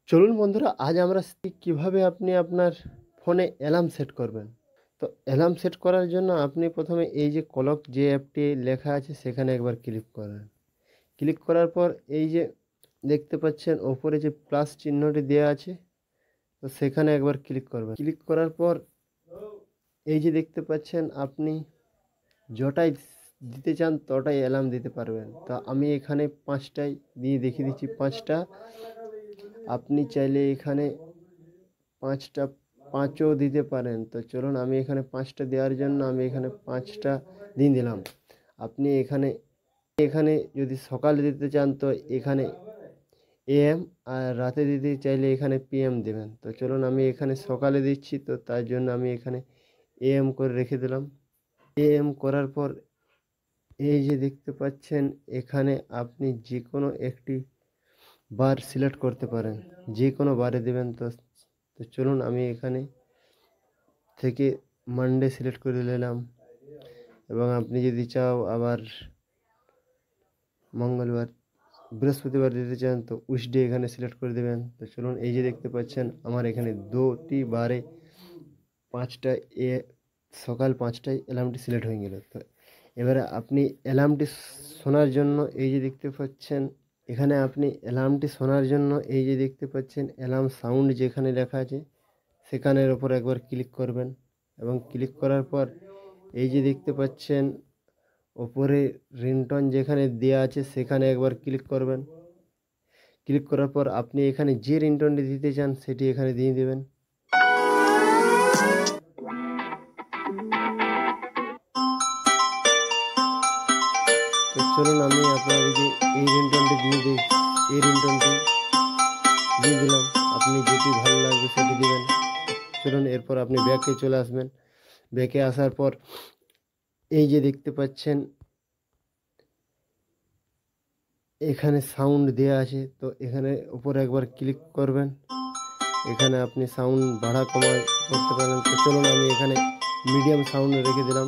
চলুন বন্ধুরা, আজ আমরা শিখি কিভাবে আপনি আপনার ফোনে অ্যালার্ম সেট করবেন। তো অ্যালার্ম সেট করার জন্য আপনি প্রথমে এই যে ক্লক যে অ্যাপটি লেখা আছে সেখানে একবার ক্লিক করবেন। ক্লিক করার পর এই যে দেখতে পাচ্ছেন ওপরে যে প্লাস চিহ্নটি দেওয়া আছে, তো সেখানে একবার ক্লিক করবেন। ক্লিক করার পর এই যে দেখতে পাচ্ছেন আপনি যটাই দিতে চান তটাই অ্যালার্ম দিতে পারবেন। তো আমি এখানে 5টাই দিয়ে দেখিয়ে দিচ্ছি। 5টা আপনি চাইলে এখানে 5টা 5ও দিতে পারেন। তো চলুন আমি এখানে 5টা দেওয়ার জন্য আমি এখানে 5টা দিয়ে দিলাম। আপনি এখানে এখানে যদি সকালে দিতে চান তো এখানে এএম, আর রাতে দিতে চাইলে এখানে পিএম দেবেন। তো চলুন আমি এখানে সকালে দিচ্ছি, তো তার জন্য আমি এখানে এএম করে রেখে দিলাম। এএম করার পর এই যে দেখতে পাচ্ছেন এখানে আপনি যে কোনো একটি বার সিলেক্ট করতে পারেন, যে কোনো বারে দেবেন। তো তো চলুন আমি এখানে থেকে মানডে সিলেক্ট করে নিলাম, এবং আপনি যদি চাও আবার মঙ্গলবার, বৃহস্পতিবার দিতে চান তো উইসডে এখানে সিলেক্ট করে দেবেন। তো চলুন এই যে দেখতে পাচ্ছেন আমার এখানে 2টি বারে 5টা এ সকাল 5টায় অ্যালার্মটি সিলেক্ট হয়ে গেল। তো এবারে আপনি অ্যালার্মটি শোনার জন্য এই যে দেখতে পাচ্ছেন এখানে আপনি অ্যালার্মটি শোনার জন্য এই যে দেখতে পাচ্ছেন অ্যালার্ম সাউন্ড যেখানে লেখা আছে সেখানের ওপর একবার ক্লিক করবেন, এবং ক্লিক করার পর এই যে দেখতে পাচ্ছেন ওপরে রিংটোন যেখানে দেওয়া আছে সেখানে একবার ক্লিক করবেন। ক্লিক করার পর আপনি এখানে যে রিংটোনটি দিতে চান সেটি এখানে দিয়ে দেবেন। তো চলুন আমি আপনাদেরকে এই রিংটোনটি দিয়ে দিলাম। আপনি যেটি ভালো লাগবে সেটি দিবেন। চলুন এরপর আপনি ব্যাকে চলে আসবেন। ব্যাকে আসার পর এই যে দেখতে পাচ্ছেন এখানে সাউন্ড দেওয়া আছে, তো এখানে উপরে একবার ক্লিক করবেন। এখানে আপনি সাউন্ড বাড়া কমা করতে পারেন। তো চলুন আমি এখানে মিডিয়াম সাউন্ড রেখে দিলাম।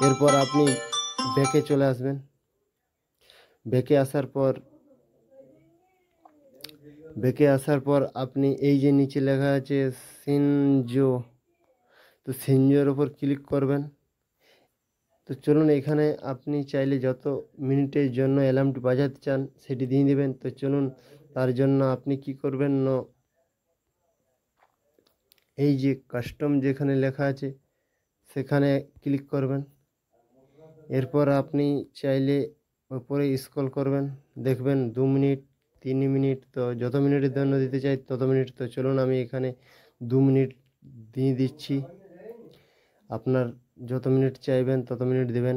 এরপর আপনি ব্যাকে চলে আসবেন। ব্যাকে আসার পর আপনি এই যে নিচে লেখা আছে সিনজো, তো সিনজোর ওপর ক্লিক করবেন। তো চলুন এখানে আপনি চাইলে যত মিনিটের জন্য অ্যালার্মটি বাজাতে চান সেটি দিয়ে দেবেন। তো চলুন তার জন্য আপনি কি করবেন না, এই যে কাস্টম যেখানে লেখা আছে সেখানে ক্লিক করবেন। এরপর আপনি চাইলে উপরে স্ক্রল করবেন, দেখবেন 2 মিনিট 3 মিনিট, তো যত মিনিটের জন্য দিতে চাই তত মিনিট। তো চলুন আমি এখানে 2 মিনিট দিয়ে দিচ্ছি। আপনার যত মিনিট চাইবেন তত মিনিট দেবেন।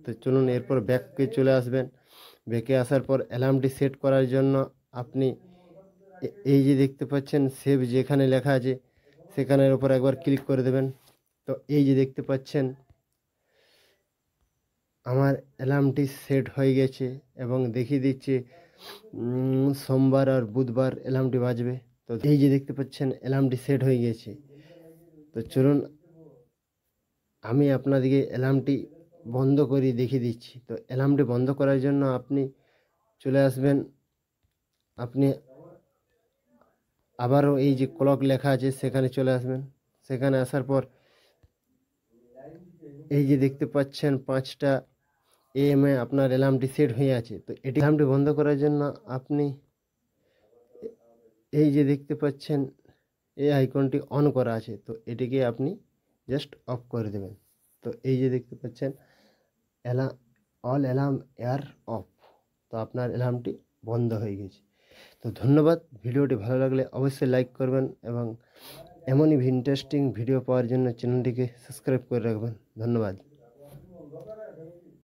তো চলুন এরপর ব্যাকে চলে আসবেন। ব্যাকে আসার পর অ্যালার্মটি সেট করার জন্য আপনি এই যে দেখতে পাচ্ছেন সেভ যেখানে লেখা আছে সেখানের উপর একবার ক্লিক করে দেবেন। তো এই যে দেখতে পাচ্ছেন আমার অ্যালার্মটি সেট হয়ে গেছে এবং দেখিয়ে দিচ্ছে সোমবার আর বুধবার অ্যালার্মটি বাজবে। তো এই যে দেখতে পাচ্ছেন অ্যালার্মটি সেট হয়ে গেছে। তো চলুন আমি আপনাদেরকে অ্যালার্মটি বন্ধ করে দেখিয়ে দিচ্ছি। তো অ্যালার্মটি বন্ধ করার জন্য আপনি চলে আসবেন, আপনি আবারও এই যে ক্লক লেখা আছে সেখানে চলে আসবেন। সেখানে আসার পর এই যে দেখতে পাচ্ছেন 5টা এএমএ আপনার অ্যালার্মটি সেট হয়ে আছে। তো এটি অ্যালার্মটি বন্ধ করার জন্য আপনি এই যে দেখতে পাচ্ছেন এই আইকনটি অন করা আছে, তো এটিকে আপনি জাস্ট অফ করে দেবেন। তো এই যে দেখতে পাচ্ছেন অল অ্যালার্ম এয়ার অফ, তো আপনার অ্যালার্মটি বন্ধ হয়ে গেছে। তো ধন্যবাদ। ভিডিওটি ভালো লাগলে অবশ্যই লাইক করবেন, এবং এমনই ইন্টারেস্টিং ভিডিও পাওয়ার জন্য চ্যানেলটিকে সাবস্ক্রাইব করে রাখবেন। ধন্যবাদ।